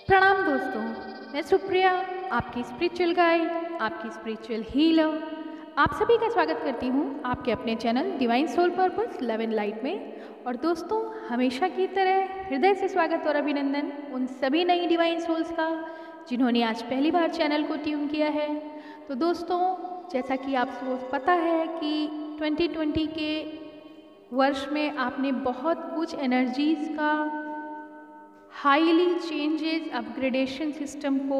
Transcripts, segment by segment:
प्रणाम दोस्तों, मैं सुप्रिया, आपकी स्पिरिचुअल गाइड, आपकी स्पिरिचुअल हीलर। आप सभी का स्वागत करती हूँ आपके अपने channel divine soul purpose love and light में। और दोस्तों, हमेशा की तरह हृदय से स्वागत और अभिनंदन उन सभी नई डिवाइन सोल्स का जिन्होंने आज पहली बार चैनल को ट्यून किया है। तो दोस्तों, जैसा कि आप सबको पता है कि 2020 के वर्ष में आपने बहुत कुछ एनर्जीज़ का हाईली चेंजेस अपग्रेडेशन सिस्टम को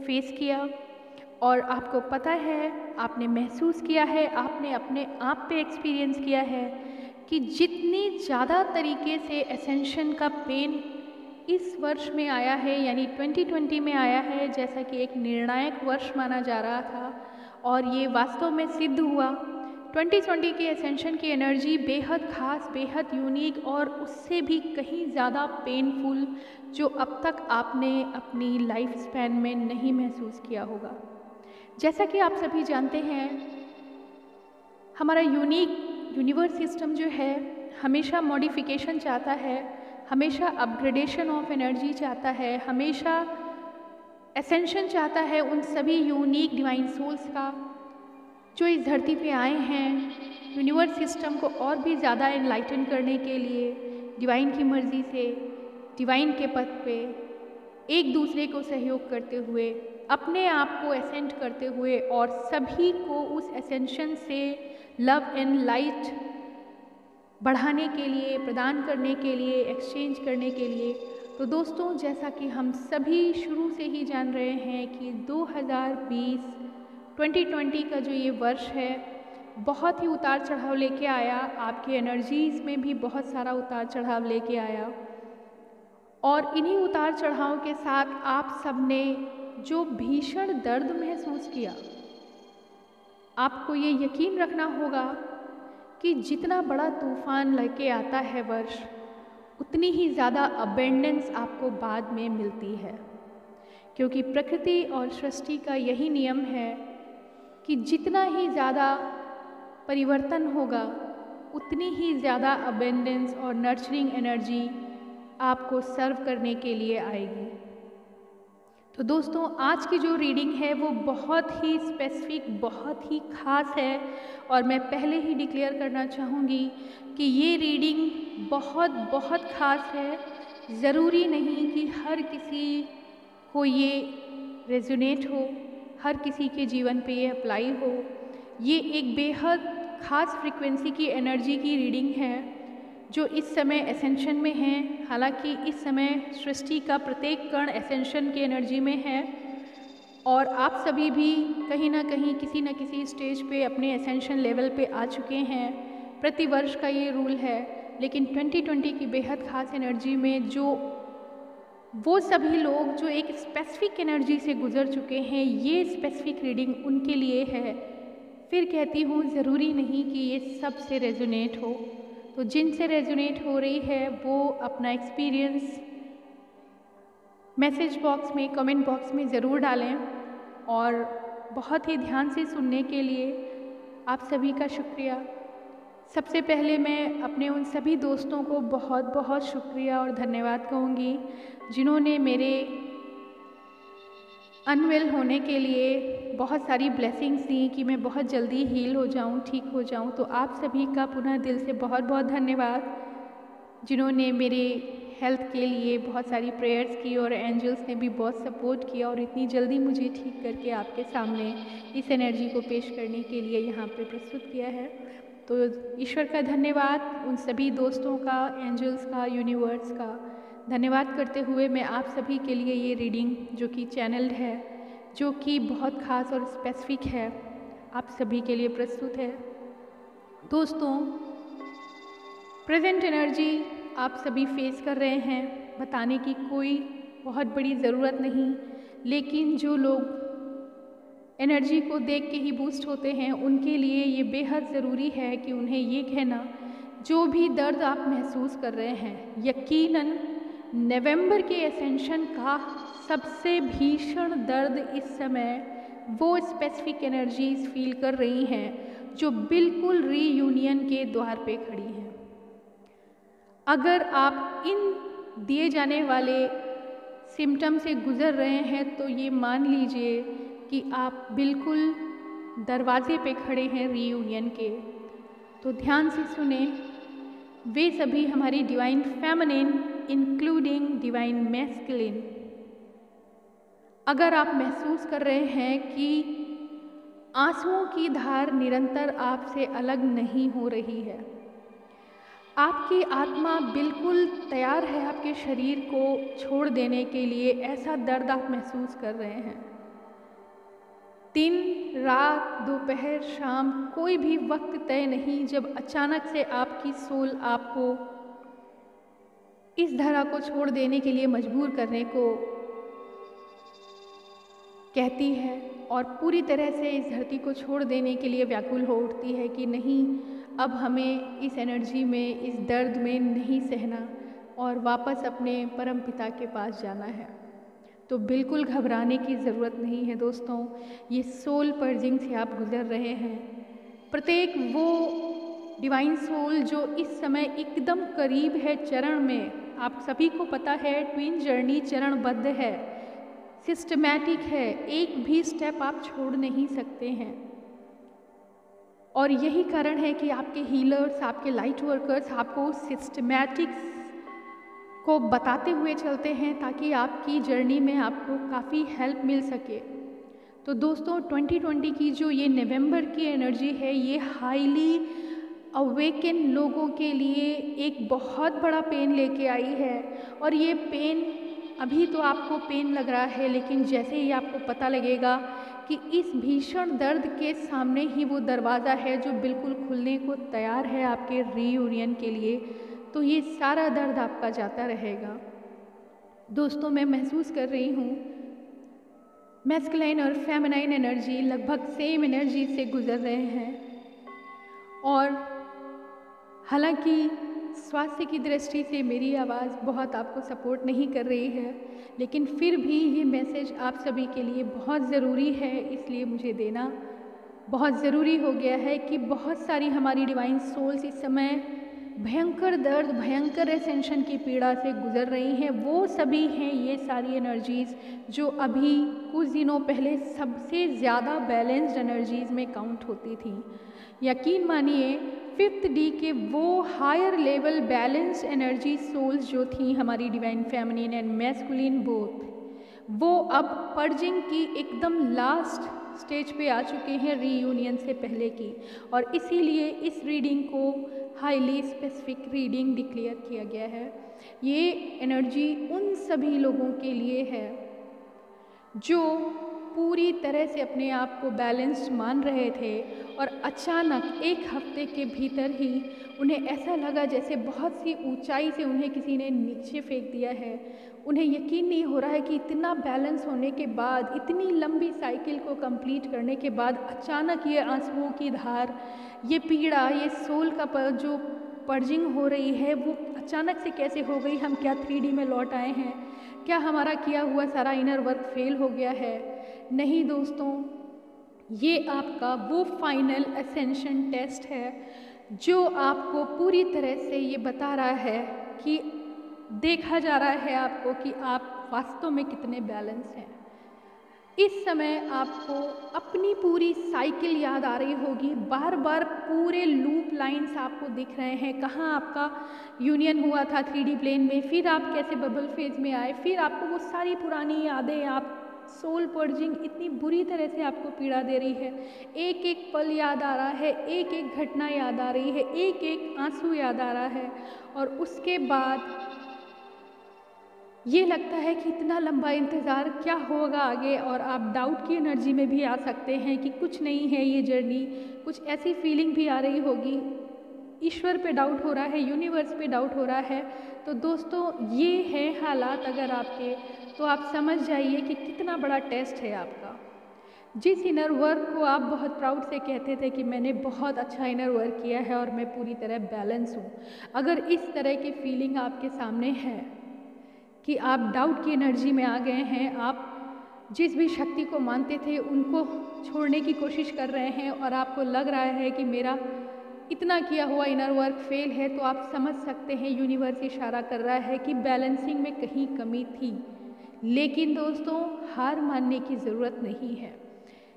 फेस किया और आपको पता है, आपने महसूस किया है, आपने अपने आप पे एक्सपीरियंस किया है कि जितनी ज़्यादा तरीके से एसेंशन का पेन इस वर्ष में आया है, यानी 2020 में आया है, जैसा कि एक निर्णायक वर्ष माना जा रहा था और ये वास्तव में सिद्ध हुआ। 2020 की एसेंशन की एनर्जी बेहद खास, बेहद यूनिक और उससे भी कहीं ज़्यादा पेनफुल, जो अब तक आपने अपनी लाइफ स्पैन में नहीं महसूस किया होगा। जैसा कि आप सभी जानते हैं, हमारा यूनिक यूनिवर्स सिस्टम जो है हमेशा मॉडिफिकेशन चाहता है, हमेशा अपग्रेडेशन ऑफ एनर्जी चाहता है, हमेशा एसेंशन चाहता है उन सभी यूनिक डिवाइन सोल्स का जो इस धरती पे आए हैं यूनिवर्स सिस्टम को और भी ज़्यादा एनलाइटन करने के लिए, डिवाइन की मर्ज़ी से डिवाइन के पथ पे एक दूसरे को सहयोग करते हुए, अपने आप को एसेंट करते हुए और सभी को उस एसेंशन से लव एंड लाइट बढ़ाने के लिए, प्रदान करने के लिए, एक्सचेंज करने के लिए। तो दोस्तों, जैसा कि हम सभी शुरू से ही जान रहे हैं कि 2020 का जो ये वर्ष है बहुत ही उतार चढ़ाव लेके आया, आपकी एनर्जीज़ में भी बहुत सारा उतार चढ़ाव लेके आया और इन्हीं उतार चढ़ाव के साथ आप सबने जो भीषण दर्द महसूस किया, आपको ये यकीन रखना होगा कि जितना बड़ा तूफान लेके आता है वर्ष, उतनी ही ज़्यादा अबेंडेंस आपको बाद में मिलती है, क्योंकि प्रकृति और सृष्टि का यही नियम है कि जितना ही ज़्यादा परिवर्तन होगा, उतनी ही ज़्यादा अबेंडेंस और नर्चरिंग एनर्जी आपको सर्व करने के लिए आएगी। तो दोस्तों, आज की जो रीडिंग है वो बहुत ही स्पेसिफिक, बहुत ही ख़ास है और मैं पहले ही डिक्लेयर करना चाहूँगी कि ये रीडिंग बहुत बहुत ख़ास है। ज़रूरी नहीं कि हर किसी को ये रेजोनेट हो, हर किसी के जीवन पे ये अप्लाई हो। ये एक बेहद ख़ास फ्रीक्वेंसी की एनर्जी की रीडिंग है जो इस समय एसेंशन में है। हालांकि इस समय सृष्टि का प्रत्येक कण एसेंशन की एनर्जी में है और आप सभी भी कहीं ना कहीं किसी न किसी स्टेज पे अपने एसेंशन लेवल पे आ चुके हैं। प्रतिवर्ष का ये रूल है, लेकिन 2020 की बेहद ख़ास एनर्जी में जो वो सभी लोग जो एक स्पेसिफिक एनर्जी से गुजर चुके हैं, ये स्पेसिफिक रीडिंग उनके लिए है। फिर कहती हूँ, ज़रूरी नहीं कि ये सब से रेजोनेट हो। तो जिनसे रेजोनेट हो रही है वो अपना एक्सपीरियंस मैसेज बॉक्स में, कमेंट बॉक्स में ज़रूर डालें। और बहुत ही ध्यान से सुनने के लिए आप सभी का शुक्रिया। सबसे पहले मैं अपने उन सभी दोस्तों को बहुत बहुत शुक्रिया और धन्यवाद कहूँगी जिन्होंने मेरे अनवेल होने के लिए बहुत सारी ब्लेसिंग्स दी कि मैं बहुत जल्दी हील हो जाऊँ, ठीक हो जाऊँ। तो आप सभी का पुनः दिल से बहुत बहुत धन्यवाद जिन्होंने मेरे हेल्थ के लिए बहुत सारी प्रेयर्स की और एंजल्स ने भी बहुत सपोर्ट किया और इतनी जल्दी मुझे ठीक करके आपके सामने इस एनर्जी को पेश करने के लिए यहाँ पे प्रस्तुत किया है। तो ईश्वर का धन्यवाद, उन सभी दोस्तों का, एंजल्स का, यूनिवर्स का धन्यवाद करते हुए मैं आप सभी के लिए ये रीडिंग जो कि चैनल्ड है, जो कि बहुत ख़ास और स्पेसिफिक है, आप सभी के लिए प्रस्तुत है। दोस्तों, प्रेजेंट एनर्जी आप सभी फेस कर रहे हैं, बताने की कोई बहुत बड़ी ज़रूरत नहीं, लेकिन जो लोग एनर्जी को देख के ही बूस्ट होते हैं उनके लिए ये बेहद ज़रूरी है कि उन्हें ये कहना, जो भी दर्द आप महसूस कर रहे हैं, यकीनन नवंबर के एसेंशन का सबसे भीषण दर्द इस समय वो स्पेसिफिक एनर्जीज फील कर रही हैं जो बिल्कुल रीयूनियन के द्वार पे खड़ी हैं। अगर आप इन दिए जाने वाले सिम्टम से गुज़र रहे हैं तो ये मान लीजिए कि आप बिल्कुल दरवाजे पे खड़े हैं रीयूनियन के। तो ध्यान से सुने, वे सभी हमारी divine feminine including divine masculine. अगर आप महसूस कर रहे हैं कि आंसुओं की धार निरंतर आपसे अलग नहीं हो रही है, आपकी आत्मा बिल्कुल तैयार है आपके शरीर को छोड़ देने के लिए, ऐसा दर्द आप महसूस कर रहे हैं। दिन, रात, दोपहर, शाम, कोई भी वक्त तय नहीं जब अचानक से आपकी सोल आपको इस धरा को छोड़ देने के लिए मजबूर करने को कहती है और पूरी तरह से इस धरती को छोड़ देने के लिए व्याकुल हो उठती है कि नहीं, अब हमें इस एनर्जी में, इस दर्द में नहीं सहना और वापस अपने परम पिता के पास जाना है। तो बिल्कुल घबराने की ज़रूरत नहीं है दोस्तों। ये सोल पर्जिंग से आप गुज़र रहे हैं। प्रत्येक वो डिवाइन सोल जो इस समय एकदम करीब है चरण में, आप सभी को पता है ट्विन जर्नी चरणबद्ध है, सिस्टमैटिक है, एक भी स्टेप आप छोड़ नहीं सकते हैं। और यही कारण है कि आपके हीलर्स, आपके लाइट वर्कर्स आपको सिस्टमैटिक्स को बताते हुए चलते हैं ताकि आपकी जर्नी में आपको काफ़ी हेल्प मिल सके। तो दोस्तों 2020 की जो ये नवंबर की एनर्जी है, ये हाईली अवेकन लोगों के लिए एक बहुत बड़ा पेन लेके आई है। और ये पेन, अभी तो आपको पेन लग रहा है, लेकिन जैसे ही आपको पता लगेगा कि इस भीषण दर्द के सामने ही वो दरवाज़ा है जो बिल्कुल खुलने को तैयार है आपके रीयूनियन के लिए, तो ये सारा दर्द आपका जाता रहेगा। दोस्तों मैं महसूस कर रही हूँ मैस्कुलाइन और फेमिनाइन एनर्जी लगभग सेम एनर्जी से गुजर रहे हैं। और हालांकि स्वास्थ्य की दृष्टि से मेरी आवाज़ बहुत आपको सपोर्ट नहीं कर रही है, लेकिन फिर भी ये मैसेज आप सभी के लिए बहुत ज़रूरी है, इसलिए मुझे देना बहुत ज़रूरी हो गया है कि बहुत सारी हमारी डिवाइन सोल्स इस समय भयंकर दर्द, भयंकर एसेंशन की पीड़ा से गुजर रही हैं। वो सभी हैं ये सारी एनर्जीज़ जो अभी कुछ दिनों पहले सबसे ज़्यादा बैलेंस्ड एनर्जीज़ में काउंट होती थी। यकीन मानिए 5th डी के वो higher level balanced energy souls जो थी हमारी divine feminine and masculine both, वो अब पर्जिंग की एकदम लास्ट स्टेज पे आ चुके हैं रीयूनियन से पहले की। और इसीलिए इस रीडिंग को हाईली स्पेसिफिक रीडिंग डिक्लेयर किया गया है। ये एनर्जी उन सभी लोगों के लिए है जो पूरी तरह से अपने आप को बैलेंस्ड मान रहे थे और अचानक एक हफ्ते के भीतर ही उन्हें ऐसा लगा जैसे बहुत सी ऊंचाई से उन्हें किसी ने नीचे फेंक दिया है। उन्हें यकीन नहीं हो रहा है कि इतना बैलेंस होने के बाद, इतनी लंबी साइकिल को कंप्लीट करने के बाद अचानक ये आंसुओं की धार, ये पीड़ा, ये सोल का जो पर्जिंग हो रही है वो अचानक से कैसे हो गई। हम क्या 3D में लौट आए हैं? क्या हमारा किया हुआ सारा इनर वर्क फेल हो गया है? नहीं दोस्तों, ये आपका वो फाइनल असेंशन टेस्ट है जो आपको पूरी तरह से ये बता रहा है कि देखा जा रहा है आपको कि आप वास्तव में कितने बैलेंस हैं। इस समय आपको अपनी पूरी साइकिल याद आ रही होगी, बार बार पूरे लूप लाइंस आपको दिख रहे हैं, कहाँ आपका यूनियन हुआ था 3D प्लेन में, फिर आप कैसे बबल फेज में आए, फिर आपको वो सारी पुरानी यादें, आप सोल पर्जिंग इतनी बुरी तरह से आपको पीड़ा दे रही है। एक एक पल याद आ रहा है, एक एक घटना याद आ रही है, एक एक आंसू याद आ रहा है। और उसके बाद ये लगता है कि इतना लंबा इंतज़ार, क्या होगा आगे। और आप डाउट की एनर्जी में भी आ सकते हैं कि कुछ नहीं है ये जर्नी, कुछ ऐसी फीलिंग भी आ रही होगी, ईश्वर पे डाउट हो रहा है, यूनिवर्स पे डाउट हो रहा है। तो दोस्तों ये है हालात अगर आपके, तो आप समझ जाइए कि कितना बड़ा टेस्ट है आपका। जिस इनर वर्क को आप बहुत प्राउड से कहते थे कि मैंने बहुत अच्छा इनर वर्क किया है और मैं पूरी तरह बैलेंस हूँ, अगर इस तरह की फीलिंग आपके सामने है कि आप डाउट की एनर्जी में आ गए हैं, आप जिस भी शक्ति को मानते थे उनको छोड़ने की कोशिश कर रहे हैं और आपको लग रहा है कि मेरा इतना किया हुआ इनर वर्क फेल है, तो आप समझ सकते हैं यूनिवर्स इशारा कर रहा है कि बैलेंसिंग में कहीं कमी थी, लेकिन दोस्तों हार मानने की ज़रूरत नहीं है।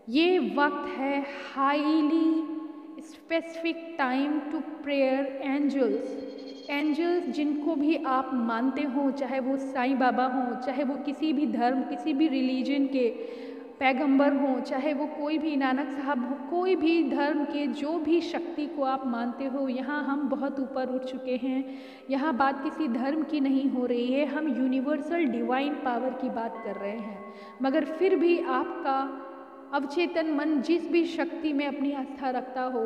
ये वक्त है highly specific time to prayer angels जिनको भी आप मानते हो, चाहे वो साईं बाबा हों, चाहे वो किसी भी धर्म किसी भी रिलीजन के पैगंबर हों, चाहे वो कोई भी नानक साहब हो, कोई भी धर्म के जो भी शक्ति को आप मानते हो, यहाँ हम बहुत ऊपर उठ चुके हैं। यहाँ बात किसी धर्म की नहीं हो रही है, हम यूनिवर्सल डिवाइन पावर की बात कर रहे हैं। मगर फिर भी आपका अवचेतन मन जिस भी शक्ति में अपनी आस्था रखता हो,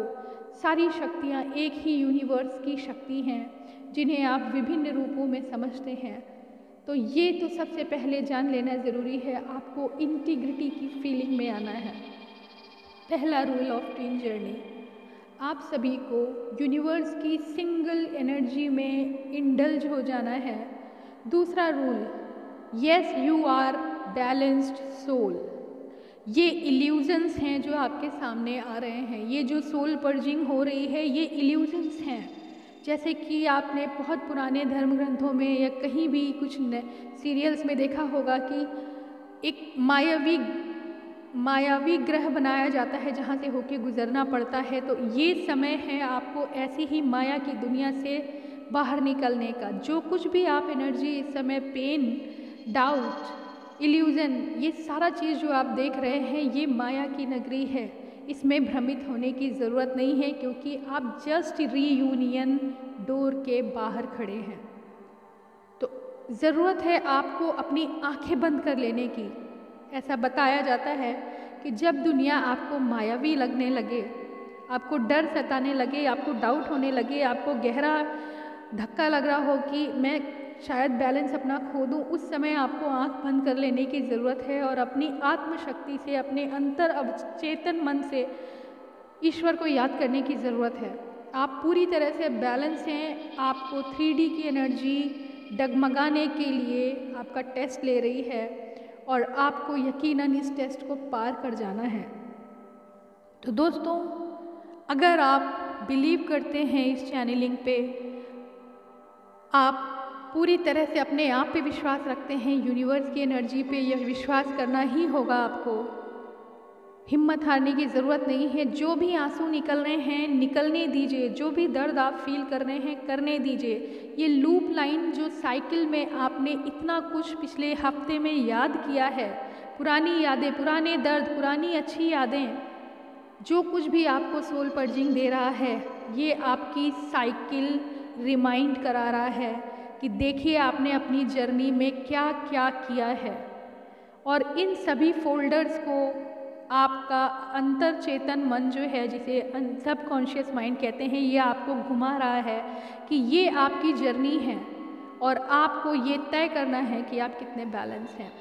सारी शक्तियाँ एक ही यूनिवर्स की शक्ति हैं जिन्हें आप विभिन्न रूपों में समझते हैं। तो ये तो सबसे पहले जान लेना ज़रूरी है, आपको इंटीग्रिटी की फीलिंग में आना है। पहला रूल ऑफ ट्विन जर्नी, आप सभी को यूनिवर्स की सिंगल एनर्जी में इंडल्ज हो जाना है। दूसरा rule, yes you are balanced soul. ये इल्यूजन्स हैं जो आपके सामने आ रहे हैं, ये जो सोल पर्जिंग हो रही है ये इल्यूजन्स हैं। जैसे कि आपने बहुत पुराने धर्म ग्रंथों में या कहीं भी कुछ सीरियल्स में देखा होगा कि एक मायावी ग्रह बनाया जाता है जहाँ से होके गुजरना पड़ता है। तो ये समय है आपको ऐसी ही माया की दुनिया से बाहर निकलने का। जो कुछ भी आप एनर्जी इस समय पेन, डाउट, इल्यूज़न, ये सारा चीज़ जो आप देख रहे हैं ये माया की नगरी है। इसमें भ्रमित होने की ज़रूरत नहीं है क्योंकि आप जस्ट रीयूनियन डोर के बाहर खड़े हैं। तो ज़रूरत है आपको अपनी आंखें बंद कर लेने की। ऐसा बताया जाता है कि जब दुनिया आपको मायावी लगने लगे, आपको डर सताने लगे, आपको डाउट होने लगे, आपको गहरा धक्का लग रहा हो कि मैं शायद बैलेंस अपना खो दूँ, उस समय आपको आंख बंद कर लेने की ज़रूरत है और अपनी आत्मशक्ति से, अपने अंतर अवचेतन मन से ईश्वर को याद करने की ज़रूरत है। आप पूरी तरह से बैलेंस हैं। आपको 3D की एनर्जी डगमगाने के लिए आपका टेस्ट ले रही है और आपको यकीनन इस टेस्ट को पार कर जाना है। तो दोस्तों, अगर आप बिलीव करते हैं इस चैनलिंग पे, आप पूरी तरह से अपने आप पे विश्वास रखते हैं, यूनिवर्स की एनर्जी पे, यह विश्वास करना ही होगा आपको। हिम्मत हारने की ज़रूरत नहीं है। जो भी आंसू निकल रहे हैं निकलने दीजिए, जो भी दर्द आप फील कर रहे हैं करने दीजिए। ये लूप लाइन जो साइकिल में आपने इतना कुछ पिछले हफ्ते में याद किया है, पुरानी यादें, पुराने दर्द, पुरानी अच्छी यादें, जो कुछ भी आपको सोल पर्जिंग दे रहा है, ये आपकी साइकिल रिमाइंड करा रहा है कि देखिए आपने अपनी जर्नी में क्या क्या किया है। और इन सभी फोल्डर्स को आपका अंतर चेतन मन जो है, जिसे सबकॉन्शियस माइंड कहते हैं, ये आपको घुमा रहा है कि ये आपकी जर्नी है और आपको ये तय करना है कि आप कितने बैलेंस हैं।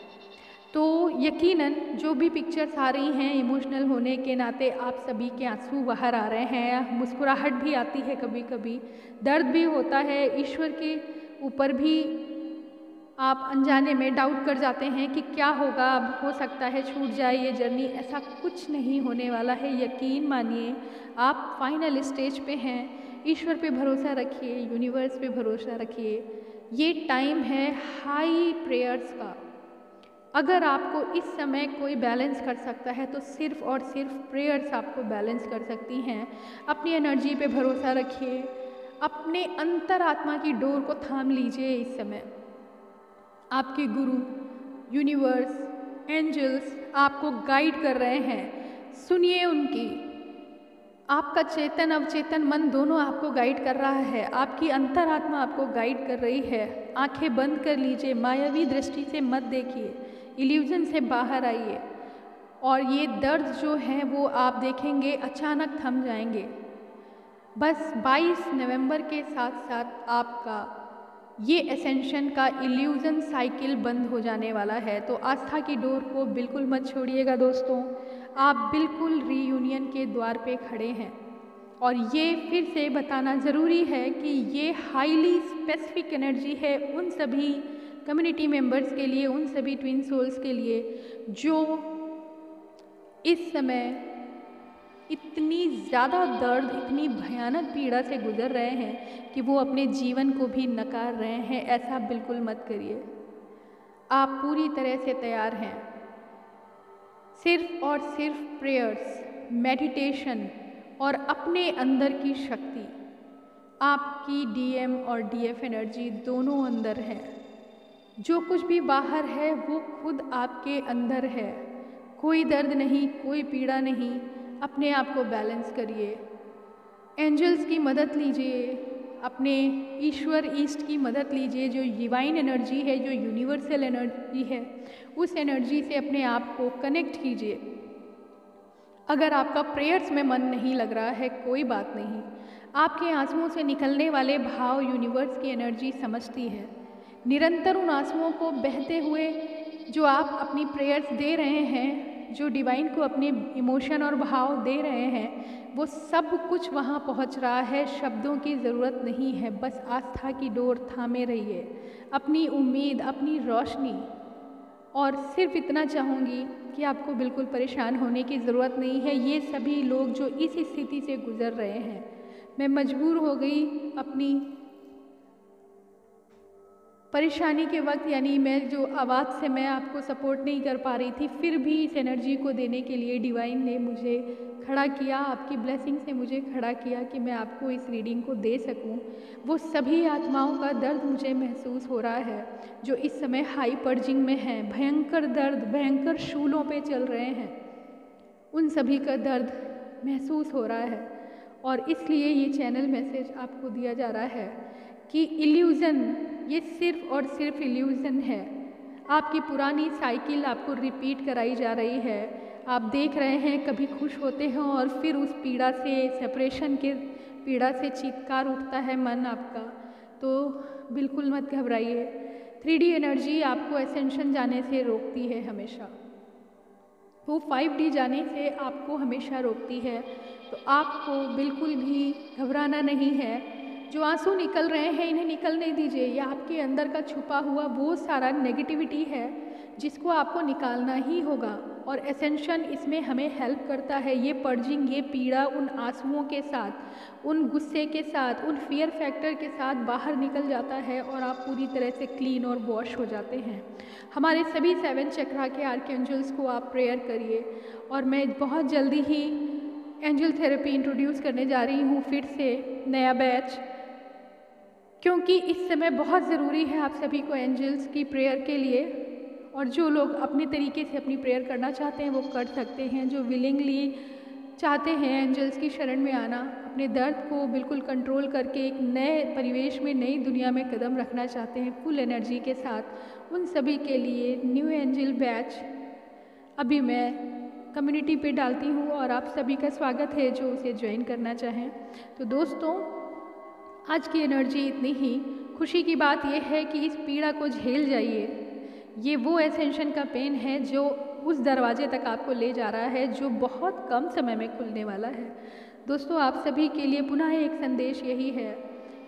तो यकीनन जो भी पिक्चर्स आ रही हैं, इमोशनल होने के नाते आप सभी के आंसू बाहर आ रहे हैं, मुस्कुराहट भी आती है, कभी कभी दर्द भी होता है, ईश्वर के ऊपर भी आप अनजाने में डाउट कर जाते हैं कि क्या होगा, अब हो सकता है छूट जाए ये जर्नी। ऐसा कुछ नहीं होने वाला है, यकीन मानिए। आप फाइनल स्टेज पे हैं। ईश्वर पे भरोसा रखिए, यूनिवर्स पे भरोसा रखिए। ये टाइम है हाई प्रेयर्स का। अगर आपको इस समय कोई बैलेंस कर सकता है तो सिर्फ़ और सिर्फ प्रेयर्स आपको बैलेंस कर सकती हैं। अपनी एनर्जी पे भरोसा रखिए, अपने अंतरात्मा की डोर को थाम लीजिए। इस समय आपके गुरु, यूनिवर्स, एंजल्स आपको गाइड कर रहे हैं, सुनिए उनकी। आपका चेतन अवचेतन मन दोनों आपको गाइड कर रहा है, आपकी अंतरात्मा आपको गाइड कर रही है। आंखें बंद कर लीजिए, मायावी दृष्टि से मत देखिए, इल्यूजन से बाहर आइए और ये दर्द जो है वो आप देखेंगे अचानक थम जाएंगे। बस 22 नवंबर के साथ साथ आपका ये एसेंशन का इल्यूज़न साइकिल बंद हो जाने वाला है। तो आस्था की डोर को बिल्कुल मत छोड़िएगा दोस्तों। आप बिल्कुल रीयूनियन के द्वार पे खड़े हैं और ये फिर से बताना ज़रूरी है कि ये हाईली स्पेसिफिक एनर्जी है उन सभी कम्युनिटी मेंबर्स के लिए, उन सभी ट्विन सोल्स के लिए जो इस समय इतनी ज़्यादा दर्द, इतनी भयानक पीड़ा से गुजर रहे हैं कि वो अपने जीवन को भी नकार रहे हैं। ऐसा बिल्कुल मत करिए। आप पूरी तरह से तैयार हैं। सिर्फ और सिर्फ प्रेयर्स, मेडिटेशन और अपने अंदर की शक्ति, आपकी डीएम और डीएफ एनर्जी दोनों अंदर है। जो कुछ भी बाहर है वो खुद आपके अंदर है। कोई दर्द नहीं, कोई पीड़ा नहीं। अपने आप को बैलेंस करिए, एंजल्स की मदद लीजिए, अपने ईश्वर ईस्ट की मदद लीजिए। जो डिवाइन एनर्जी है, जो यूनिवर्सल एनर्जी है, उस एनर्जी से अपने आप को कनेक्ट कीजिए। अगर आपका प्रेयर्स में मन नहीं लग रहा है, कोई बात नहीं। आपके आंसुओं से निकलने वाले भाव यूनिवर्स की एनर्जी समझती है। निरंतर उन आंसुओं को बहते हुए जो आप अपनी प्रेयर्स दे रहे हैं, जो डिवाइन को अपने इमोशन और भाव दे रहे हैं, वो सब कुछ वहाँ पहुँच रहा है। शब्दों की ज़रूरत नहीं है, बस आस्था की डोर थामे रहिए, अपनी उम्मीद, अपनी रोशनी। और सिर्फ इतना चाहूँगी कि आपको बिल्कुल परेशान होने की ज़रूरत नहीं है। ये सभी लोग जो इस स्थिति से गुज़र रहे हैं, मैं मजबूर हो गई अपनी परेशानी के वक्त, यानी मैं जो आवाज़ से मैं आपको सपोर्ट नहीं कर पा रही थी, फिर भी इस एनर्जी को देने के लिए डिवाइन ने मुझे खड़ा किया, आपकी ब्लेसिंग से मुझे खड़ा किया कि मैं आपको इस रीडिंग को दे सकूं। वो सभी आत्माओं का दर्द मुझे महसूस हो रहा है जो इस समय हाई पर्जिंग में हैं, भयंकर दर्द, भयंकर शूलों पे चल रहे हैं। उन सभी का दर्द महसूस हो रहा है और इसलिए ये चैनल मैसेज आपको दिया जा रहा है कि इल्यूज़न, ये सिर्फ और सिर्फ इल्यूज़न है। आपकी पुरानी साइकिल आपको रिपीट कराई जा रही है। आप देख रहे हैं, कभी खुश होते हैं और फिर उस पीड़ा से, सेपरेशन के पीड़ा से चीत्कार उठता है मन आपका। तो बिल्कुल मत घबराइए। 3D एनर्जी आपको एसेंशन जाने से रोकती है हमेशा, वो 5D जाने से आपको हमेशा रोकती है। तो आपको बिल्कुल भी घबराना नहीं है। जो आंसू निकल रहे हैं, इन्हें निकलने दीजिए। ये आपके अंदर का छुपा हुआ वो सारा नेगेटिविटी है जिसको आपको निकालना ही होगा और एसेंशन इसमें हमें हेल्प करता है। ये पर्जिंग, ये पीड़ा उन आंसुओं के साथ, उन गुस्से के साथ, उन फियर फैक्टर के साथ बाहर निकल जाता है और आप पूरी तरह से क्लीन और वॉश हो जाते हैं। हमारे सभी 7 चक्रा के आर्कएंजल्स को आप प्रेयर करिए और मैं बहुत जल्दी ही एंजल थेरेपी इंट्रोड्यूस करने जा रही हूँ, फिर से नया बैच, क्योंकि इस समय बहुत ज़रूरी है आप सभी को एंजल्स की प्रेयर के लिए। और जो लोग अपने तरीके से अपनी प्रेयर करना चाहते हैं वो कर सकते हैं। जो विलिंगली चाहते हैं एंजल्स की शरण में आना, अपने दर्द को बिल्कुल कंट्रोल करके एक नए परिवेश में, नई दुनिया में कदम रखना चाहते हैं फुल एनर्जी के साथ, उन सभी के लिए न्यू एंजल बैच अभी मैं कम्युनिटी पे डालती हूँ और आप सभी का स्वागत है जो उसे ज्वाइन करना चाहें। तो दोस्तों, आज की एनर्जी इतनी ही। खुशी की बात यह है कि इस पीड़ा को झेल जाइए। ये वो एसेंशन का पेन है जो उस दरवाजे तक आपको ले जा रहा है, जो बहुत कम समय में खुलने वाला है। दोस्तों, आप सभी के लिए पुनः एक संदेश यही है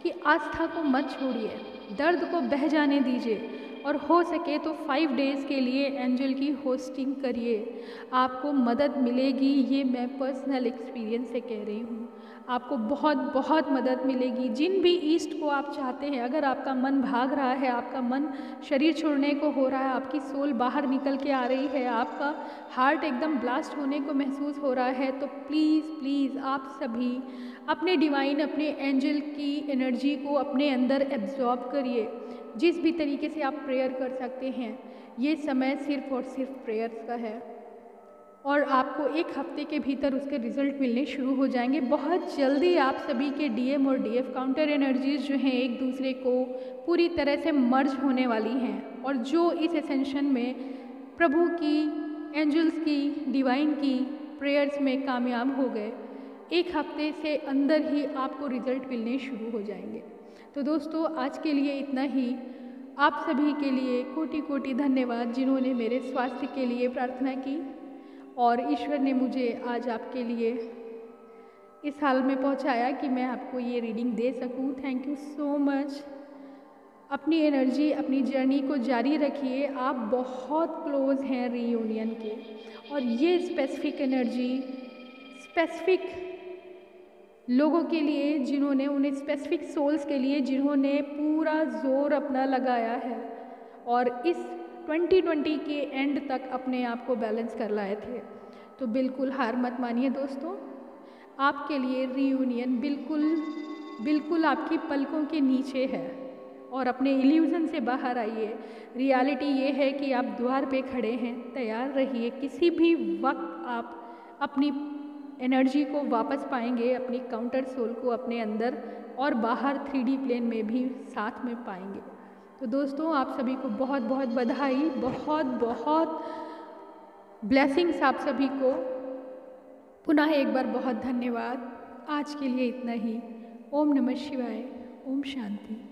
कि आस्था को मत छोड़िए, दर्द को बह जाने दीजिए और हो सके तो 5 डेज़ के लिए एंजल की होस्टिंग करिए। आपको मदद मिलेगी, ये मैं पर्सनल एक्सपीरियंस से कह रही हूँ। आपको बहुत बहुत मदद मिलेगी। जिन भी ईस्ट को आप चाहते हैं, अगर आपका मन भाग रहा है, आपका मन शरीर छोड़ने को हो रहा है, आपकी सोल बाहर निकल के आ रही है, आपका हार्ट एकदम ब्लास्ट होने को महसूस हो रहा है, तो प्लीज़ प्लीज़ आप सभी अपने डिवाइन, अपने एंजल की एनर्जी को अपने अंदर एब्जॉर्ब करिए। जिस भी तरीके से आप प्रेयर कर सकते हैं, ये समय सिर्फ और सिर्फ प्रेयर्स का है और आपको 1 हफ्ते के भीतर उसके रिजल्ट मिलने शुरू हो जाएंगे। बहुत जल्दी आप सभी के डीएम और डीएफ काउंटर एनर्जीज जो हैं एक दूसरे को पूरी तरह से मर्ज होने वाली हैं और जो इस एसेंशन में प्रभु की, एंजल्स की, डिवाइन की प्रेयर्स में कामयाब हो गए, 1 हफ्ते से अंदर ही आपको रिजल्ट मिलने शुरू हो जाएंगे। तो दोस्तों, आज के लिए इतना ही। आप सभी के लिए कोटि कोटि धन्यवाद जिन्होंने मेरे स्वास्थ्य के लिए प्रार्थना की और ईश्वर ने मुझे आज आपके लिए इस हाल में पहुंचाया कि मैं आपको ये रीडिंग दे सकूं। Thank you so much. अपनी एनर्जी, अपनी जर्नी को जारी रखिए। आप बहुत क्लोज हैं रीयूनियन के और ये स्पेसिफिक एनर्जी स्पेसिफिक लोगों के लिए, जिन्होंने, उन्हें स्पेसिफिक सोल्स के लिए जिन्होंने पूरा जोर अपना लगाया है और इस 2020 के एंड तक अपने आप को बैलेंस कर लाए थे। तो बिल्कुल हार मत मानिए दोस्तों, आपके लिए रीयूनियन बिल्कुल आपकी पलकों के नीचे है। और अपने इल्यूज़न से बाहर आइए। रियलिटी ये है कि आप द्वार पे खड़े हैं, तैयार रहिए। किसी भी वक्त आप अपनी एनर्जी को वापस पाएंगे, अपनी काउंटर सोल को अपने अंदर और बाहर 3D प्लेन में भी साथ में पाएंगे। तो दोस्तों, आप सभी को बहुत बहुत बधाई, बहुत बहुत ब्लेसिंग्स आप सभी को। पुनः एक बार बहुत धन्यवाद। आज के लिए इतना ही। ओम नमः शिवाय। ओम शांति।